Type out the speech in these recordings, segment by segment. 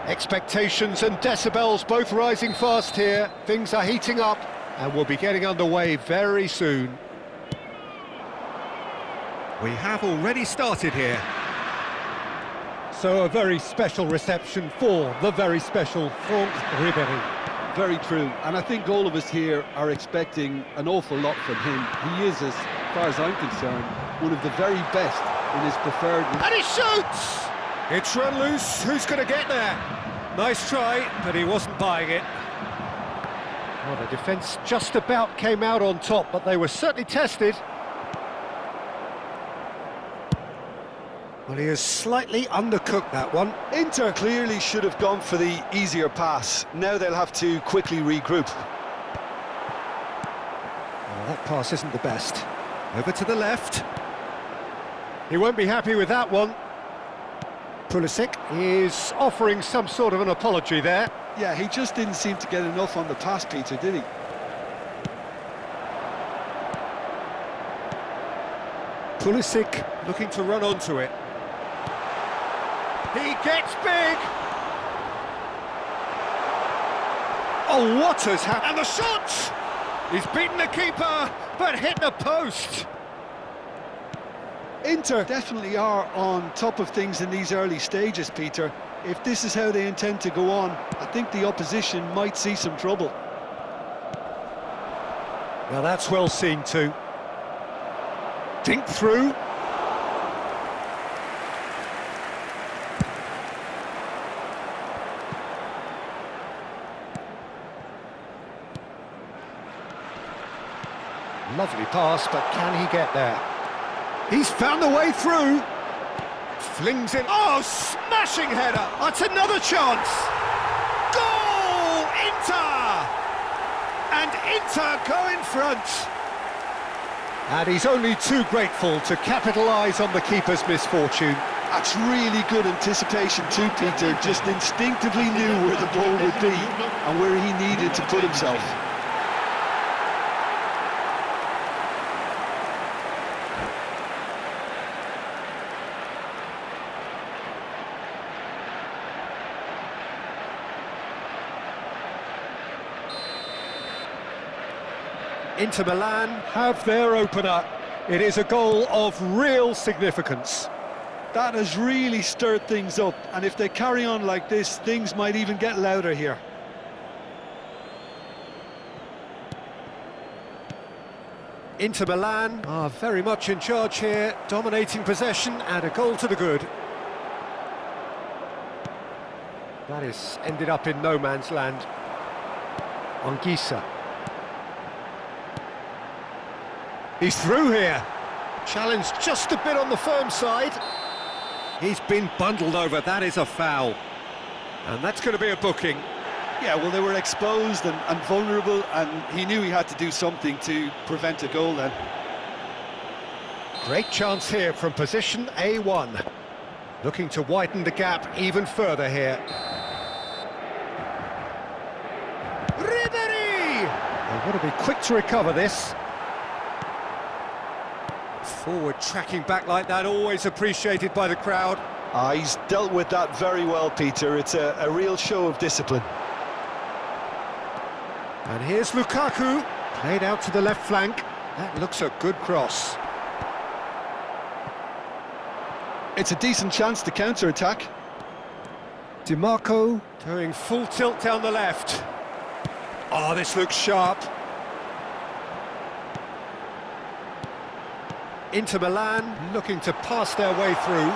Expectations and decibels both rising fast here. Things are heating up and we'll be getting underway very soon. We have already started here. So a very special reception for the very special Franck Ribéry. Very true, and I think all of us here are expecting an awful lot from him. He is, as far as I'm concerned, one of the very best in his preferred... And he shoots! It's run loose, who's going to get there? Nice try, but he wasn't buying it. Well, the defence just about came out on top, but they were certainly tested. Well, he has slightly undercooked that one. Inter clearly should have gone for the easier pass. Now they'll have to quickly regroup. Well, that pass isn't the best. Over to the left. He won't be happy with that one. Pulisic is offering some sort of an apology there. Yeah, he just didn't seem to get enough on the pass, Peter, did he? Pulisic looking to run onto it. He gets big! Oh, what has happened? And the shot! He's beaten the keeper, but hit the post. Inter definitely are on top of things in these early stages, Peter. If this is how they intend to go on, I think the opposition might see some trouble. Well, that's well seen too. Dink through. Lovely pass, but can he get there? He's found the way through. Flings in. Oh, smashing header. That's another chance. Goal! Inter! And Inter go in front. And he's only too grateful to capitalise on the keeper's misfortune. That's really good anticipation too, Peter. Just instinctively knew where the ball would be and where he needed to put himself. Inter Milan have their opener. It is a goal of real significance. That has really stirred things up, and if they carry on like this, things might even get louder here. Inter Milan are very much in charge here, dominating possession and a goal to the good. That is ended up in no man's land. Anguissa. He's through here. Challenged just a bit on the firm side. He's been bundled over, that is a foul. And that's going to be a booking. Yeah, well, they were exposed and vulnerable, and he knew he had to do something to prevent a goal then. Great chance here from position A1. Looking to widen the gap even further here. Ribéry! They want to be quick to recover this. Forward tracking back like that, always appreciated by the crowd. He's dealt with that very well, Peter. It's a real show of discipline. And here's Lukaku, played out to the left flank. That looks a good cross. It's a decent chance to counter-attack. DiMarco doing full tilt down the left. Oh, this looks sharp. Inter Milan looking to pass their way through.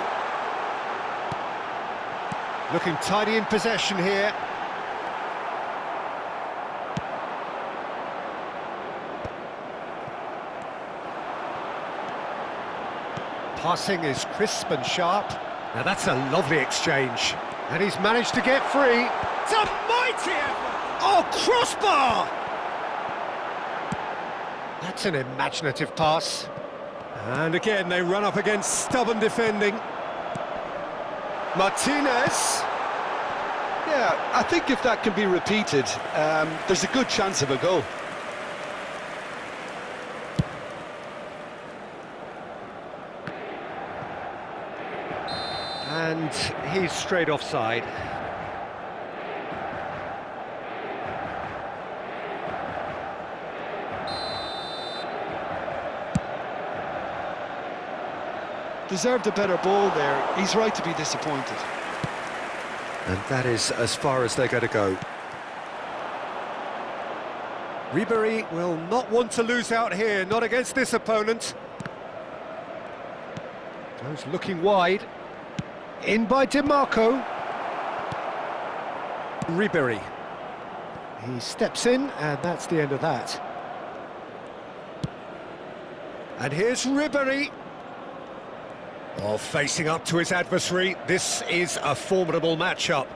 Looking tidy in possession here. Passing is crisp and sharp. Now that's a lovely exchange. And he's managed to get free. It's a mighty effort! Oh, crossbar! That's an imaginative pass. And again, they run up against stubborn defending. Martinez. Yeah, I think if that can be repeated, there's a good chance of a goal. And he's straight offside. Deserved a better ball there. He's right to be disappointed. And that is as far as they're going to go. Ribery will not want to lose out here, not against this opponent. Goes looking wide. In by DiMarco. Ribery. He steps in, and that's the end of that. And here's Ribery. Oh, facing up to his adversary. This is a formidable matchup.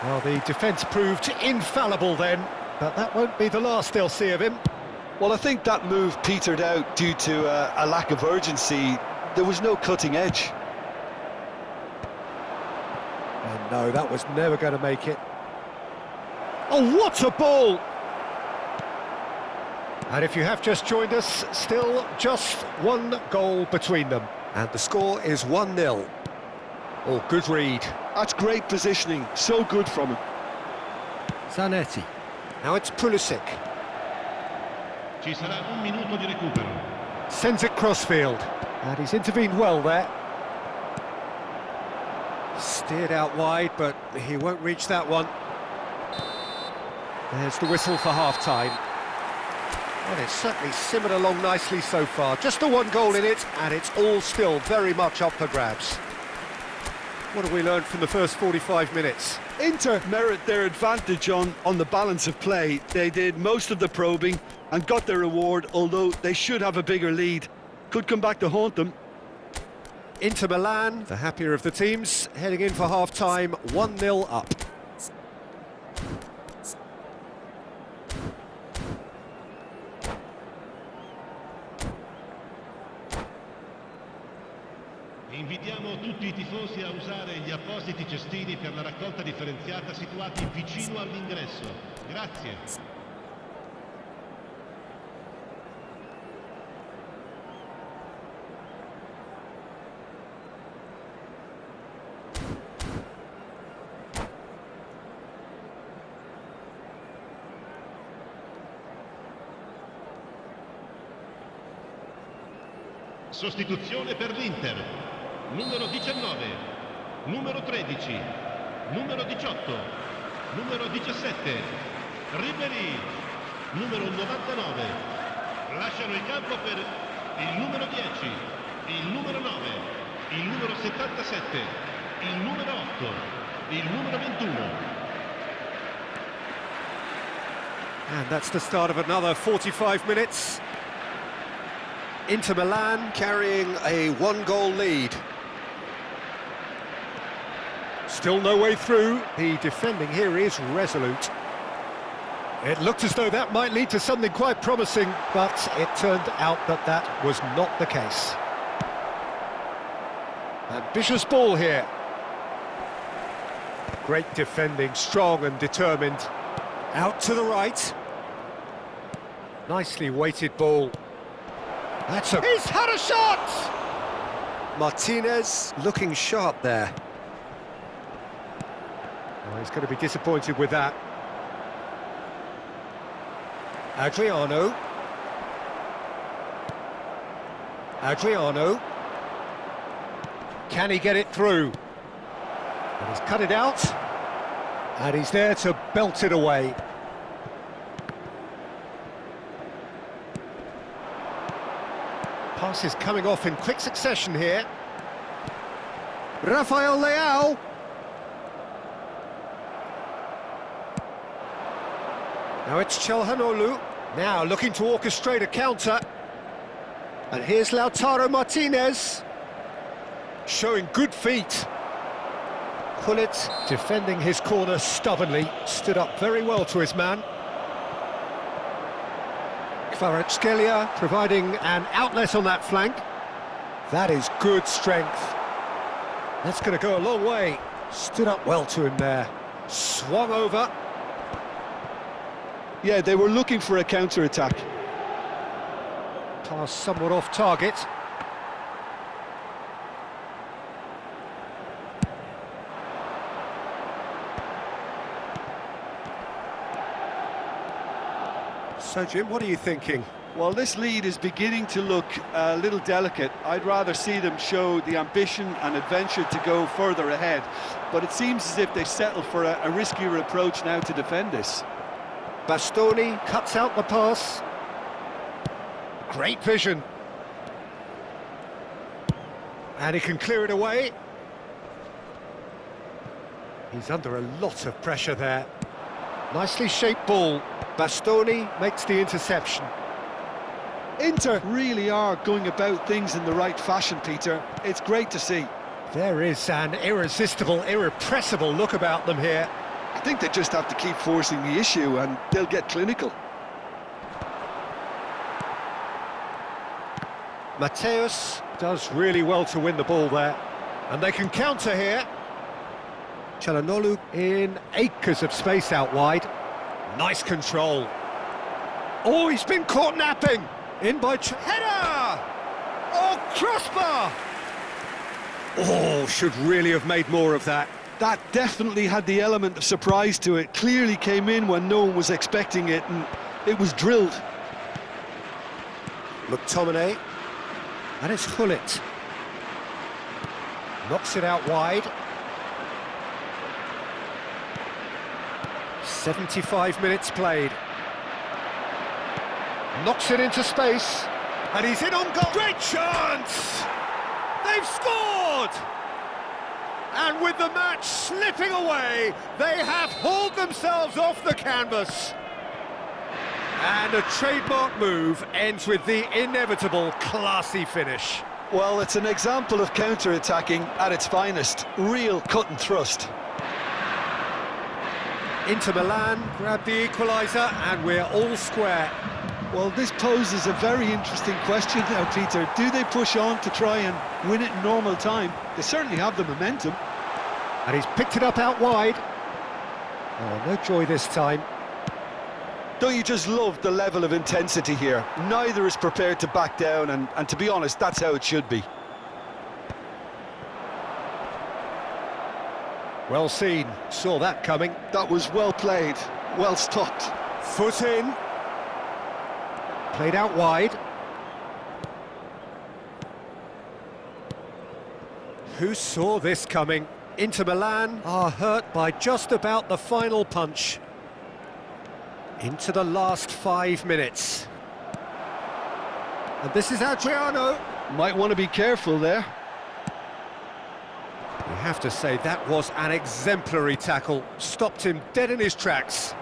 Well, the defence proved infallible then, but that won't be the last they'll see of him. Well, I think that move petered out due to a lack of urgency. There was no cutting edge. And no, that was never going to make it. Oh, what a ball! And if you have just joined us, still just one goal between them. And the score is 1-0. Oh, good read. That's great positioning, so good from him. Zanetti. Now it's Pulisic. Ci sarà un minuto di recupero. Sends it crossfield. And he's intervened well there. Steered out wide, but he won't reach that one. There's the whistle for half-time. Well, it's certainly simmered along nicely so far. Just the one goal in it, and it's all still very much up for grabs. What have we learned from the first 45 minutes? Inter merit their advantage on the balance of play. They did most of the probing and got their reward, although they should have a bigger lead. Could come back to haunt them. Inter Milan, the happier of the teams, heading in for half-time, 1-0 up. Invitiamo tutti i tifosi a usare gli appositi cestini per la raccolta differenziata situati vicino all'ingresso. Grazie. Sostituzione per l'Inter. Numero 19, numero 13, numero 18, numero 17, Ribery, numero 99. Lasciano il campo per il numero 10, il numero 9, il numero 77, il numero 8, il numero 21. And that's the start of another 45 minutes. Inter Milan carrying a one-goal lead. Still no way through. The defending here is resolute. It looked as though that might lead to something quite promising, but it turned out that that was not the case. Ambitious ball here. Great defending, strong and determined. Out to the right. Nicely weighted ball. He's had a shot! Martinez looking sharp there. Oh, he's going to be disappointed with that. Adriano. Can he get it through? And he's cut it out. And he's there to belt it away. Passes coming off in quick succession here. Rafael Leao. Now it's Çalhanoğlu. Now looking to orchestrate a counter. And here's Lautaro Martinez. Showing good feet. Gullit defending his corner stubbornly. Stood up very well to his man. Kvaratskhelia providing an outlet on that flank. That is good strength. That's going to go a long way. Stood up well to him there. Swung over. Yeah, they were looking for a counter-attack. Pass somewhat off target. So, Jim, what are you thinking? Well, this lead is beginning to look a little delicate. I'd rather see them show the ambition and adventure to go further ahead. But it seems as if they settle for a riskier approach now to defend this. Bastoni cuts out the pass. Great vision. And he can clear it away. He's under a lot of pressure there. Nicely shaped ball. Bastoni makes the interception. Inter really are going about things in the right fashion, Peter. It's great to see. There is an irresistible, irrepressible look about them here. I think they just have to keep forcing the issue and they'll get clinical. Mateus does really well to win the ball there. And they can counter here. Çalhanoğlu in acres of space out wide. Nice control. Oh, he's been caught napping. In by header! Oh, crossbar! Oh, should really have made more of that. That definitely had the element of surprise to it. Clearly came in when no one was expecting it, and it was drilled. McTominay. And it's Hullet. Knocks it out wide. 75 minutes played. Knocks it into space. And he's in on goal. Great chance! They've scored! And with the match slipping away, they have hauled themselves off the canvas. And a trademark move ends with the inevitable classy finish. Well, it's an example of counter-attacking at its finest. Real cut and thrust. Inter Milan grab the equaliser and we're all square. Well, this poses a very interesting question now, Peter. Do they push on to try and win it in normal time? They certainly have the momentum. And he's picked it up out wide. Oh, no joy this time. Don't you just love the level of intensity here? Neither is prepared to back down, and to be honest, that's how it should be. Well seen, saw that coming. That was well played, well stopped. Foot in. Played out wide. Who saw this coming? Inter Milan are hurt by just about the final punch. Into the last 5 minutes. And this is Adriano. Might want to be careful there. You have to say that was an exemplary tackle. Stopped him dead in his tracks.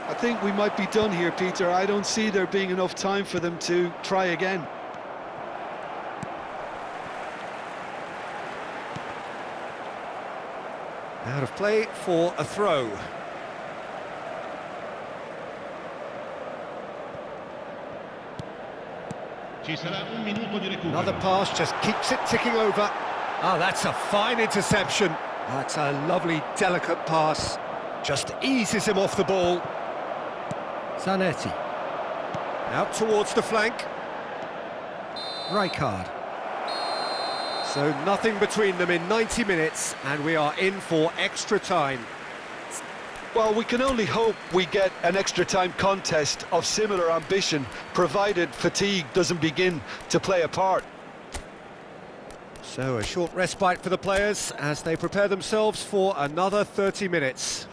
I think we might be done here, Peter. I don't see there being enough time for them to try again. Out of play for a throw. Ci sarà un minuto di recupero. Another pass just keeps it ticking over. Ah, that's a fine interception. That's a lovely, delicate pass. Just eases him off the ball. Zanetti. Out towards the flank. Rijkaard. So nothing between them in 90 minutes, and we are in for extra time. Well, we can only hope we get an extra time contest of similar ambition, provided fatigue doesn't begin to play a part. So a short respite for the players as they prepare themselves for another 30 minutes.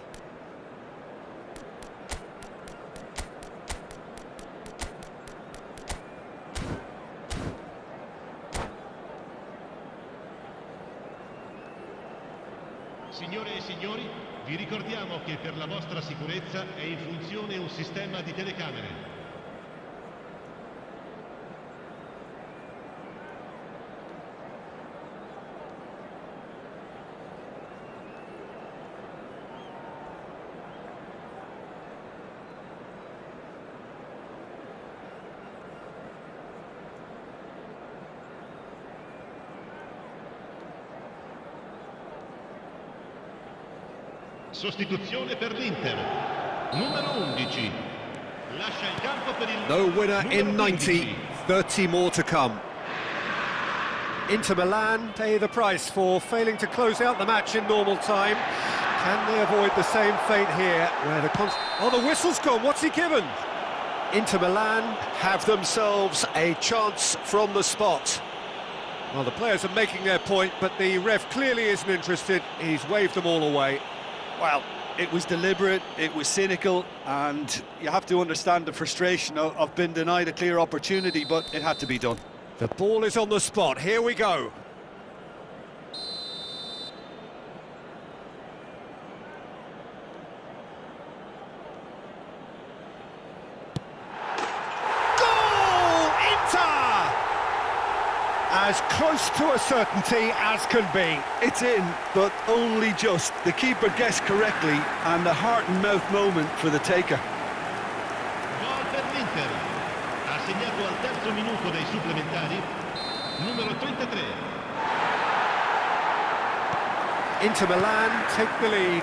Signore e signori, vi ricordiamo che per la vostra sicurezza è in funzione un sistema di telecamere. Sostituzione per l'Inter. Numero 11. Lascia il campo per il No winner in 90, 15. 30 more to come. Inter Milan pay the price for failing to close out the match in normal time. Can they avoid the same fate here, where the oh, the whistle's gone, what's he given? Inter Milan have themselves a chance from the spot. Well, the players are making their point, but the ref clearly isn't interested. He's waved them all away. Well, it was deliberate, it was cynical, and you have to understand the frustration of being denied a clear opportunity, but it had to be done. The ball is on the spot, here we go. As close to a certainty as can be. It's in, but only just. The keeper guessed correctly, and the heart-and-mouth moment for the taker. Gol per l'Inter. Ha segnato al terzo minuto dei supplementari. Numero 33. Inter Milan take the lead.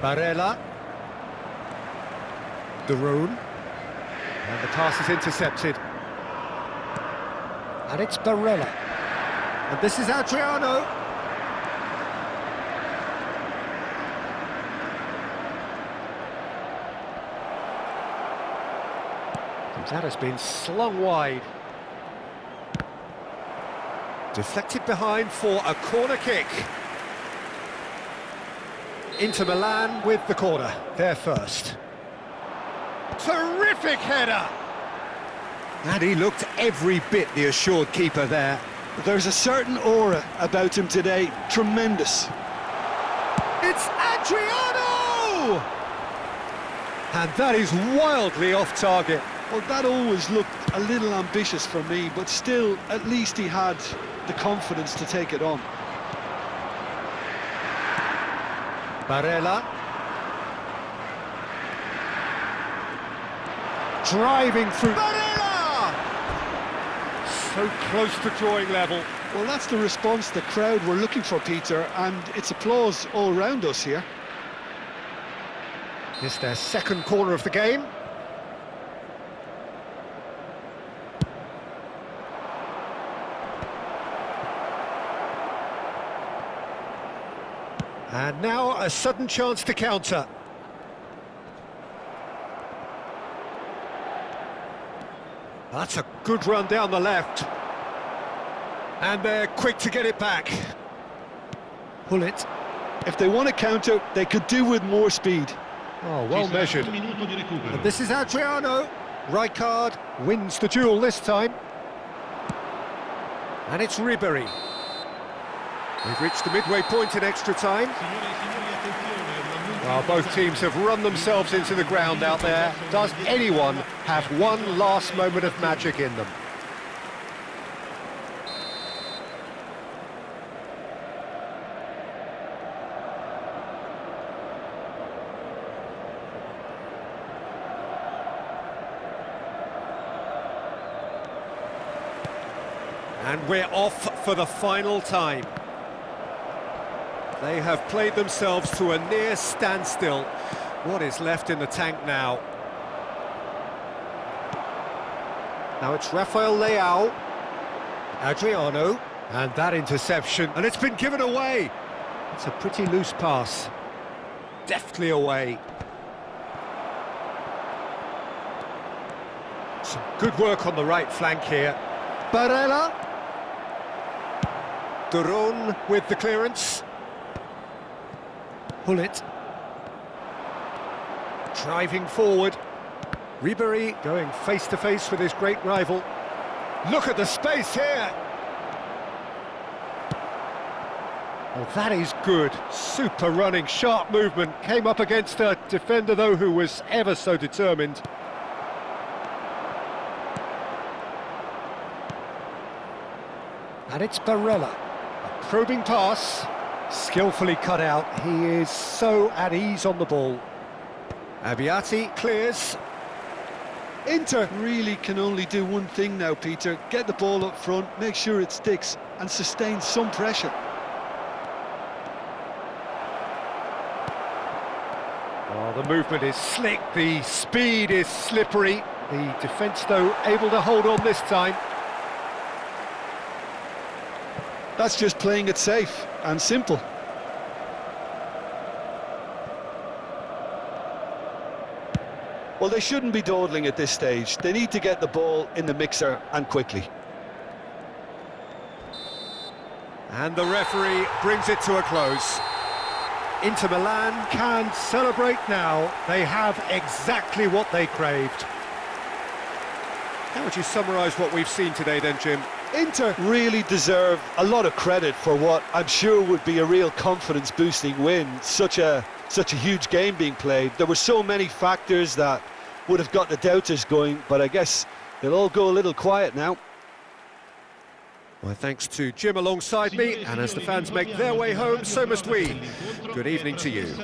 Barella. Darun. And the pass is intercepted. And it's Barella. And this is Adriano. That has been slung wide. Deflected behind for a corner kick. Inter Milan with the corner, they're first. Terrific header! And he looked every bit the assured keeper there. There's a certain aura about him today, tremendous. It's Adriano! And that is wildly off target. Well, that always looked a little ambitious for me, but still, at least he had the confidence to take it on. Barella. Driving through. Barella! So close to drawing level. Well, that's the response the crowd were looking for, Peter, and it's applause all round us here. It's their second corner of the game. And now a sudden chance to counter. That's a good run down the left. And they're quick to get it back. Pull it. If they want to counter, they could do with more speed. Oh, well measured. And this is Adriano. Rijkaard wins the duel this time. And it's Ribery. We've reached the midway point in extra time. Well, both teams have run themselves into the ground out there. Does anyone have one last moment of magic in them? And we're off for the final time. They have played themselves to a near standstill. What is left in the tank now? Now it's Rafael Leao. Adriano. And that interception. And it's been given away. It's a pretty loose pass. Deftly away. Some good work on the right flank here. Barella. Darun with the clearance. Pull it. Driving forward. Ribery going face-to-face with his great rival. Look at the space here. Well, that is good. Super running, sharp movement. Came up against a defender, though, who was ever so determined. And it's Barella. A probing pass. Skillfully cut out. He is so at ease on the ball. Abbiati clears. Inter really can only do one thing now, Peter. Get the ball up front, make sure it sticks, and sustain some pressure. Oh, the movement is slick, the speed is slippery. The defence, though, able to hold on this time. That's just playing it safe and simple. Well, they shouldn't be dawdling at this stage. They need to get the ball in the mixer and quickly. And the referee brings it to a close. Inter Milan can celebrate now. They have exactly what they craved. How would you summarise what we've seen today then, Jim? Inter really deserve a lot of credit for what I'm sure would be a real confidence-boosting win. Such a huge game being played. There were so many factors that would have got the doubters going, but I guess they'll all go a little quiet now. Well, thanks to Jim alongside me, and as the fans make their way home, so must we. Good evening to you.